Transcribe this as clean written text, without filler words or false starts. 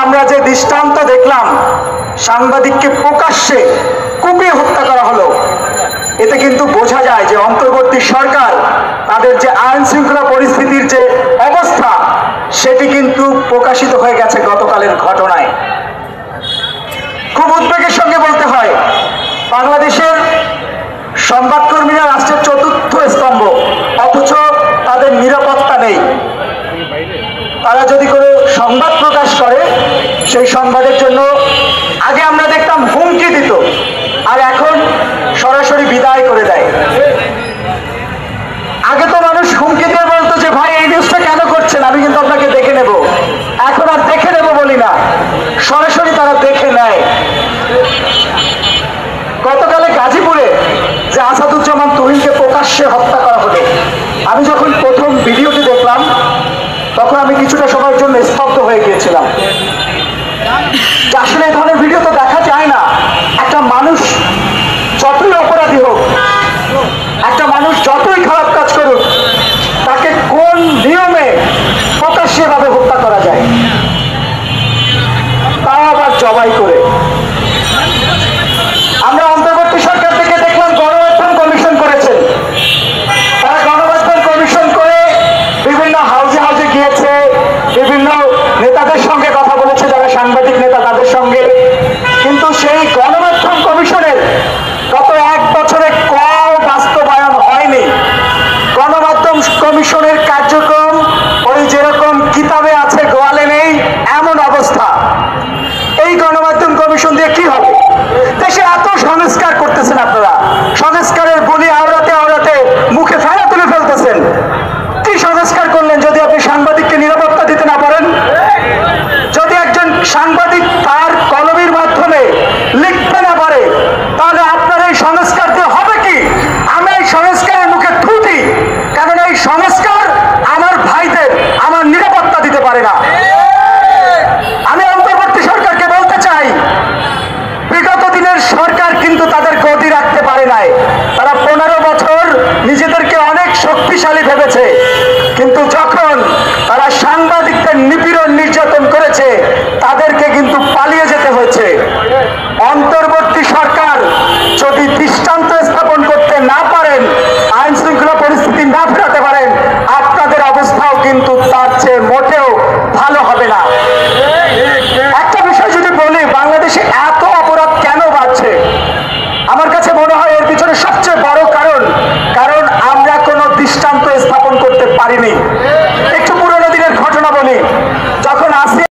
আমরা যে দৃষ্টান্ত দেখলাম, সাংবাদিককে প্রকাশ্যে কুপিয়ে হত্যা করা হলো, এতে কিন্তু বোঝা যায় যে অন্তর্বর্তী সরকার তাদের যে আইন শৃঙ্খলা পরিস্থিতির যে অবস্থা সেটি কিন্তু প্রকাশিত হয়ে গেছে গতকালের ঘটনায়। খুব উদ্বেগের সঙ্গে বলতে হয়, বাংলাদেশের সংবাদকর্মীরা রাষ্ট্রের চতুর্থ স্তম্ভ, অথচ তাদের নিরাপত্তা নেই। তারা যদি কোনো সংবাদ প্রকাশ করে, সেই সংবাদের জন্য আগে আমরা দেখতাম হুমকি দিত, আর এখন সরাসরি বিদায় করে দেয়। আগে তো মানুষ হুমকি দিয়ে বলতো যে ভাই এই নিউজটা কেন করছেন, আমি কিন্তু আপনাকে দেখে নেব। এখন আর দেখে নেব বলি না, সরাসরি তারা দেখে নেয়। গতকালে গাজীপুরে যে আসাদুজ্জামান তুহিনকে প্রকাশ্যে হত্যা করা হলো, আমি যখন প্রথম ভিডিওটি দেখলাম তখন আমি কিছুটা সময়ের জন্য স্তব্ধ হয়ে গিয়েছিলাম। আসলে এই ধরনের ভিডিও তো দেখা যায় না। একটা মানুষ যতই অপরাধী হোক, একটা মানুষ যতই খারাপ কাজ করুক, তাকে কোন নিয়মে প্রকাশ্যে ভাবে হত্যা করা যায়, তাও আবার জবাই করে। আমরা অন্তর্বর্তী সরকার থেকে দেখলাম গণমাধ্যম কমিশন করেছেন। তারা গণমাধ্যম কমিশন করে বিভিন্ন হাউজে হাউজে গিয়েছে, বিভিন্ন নেতাদের সঙ্গে কথা বলেছে, যারা সাংবাদিক নেতা তাদের সঙ্গে। কিন্তু সেই গণমাধ্যম কমিশনের গত 1 বছরে কম বাস্তবায়ন হয়নি। গণমাধ্যম কমিশনের কার্যক্রম ওই যেরকম কিতাবে আছে গোয়ালে নেই, এমন অবস্থা। এই গণমাধ্যম কমিশন দিয়ে কি হবে? দেশে এত সংস্কার করতেছেন আপনারা,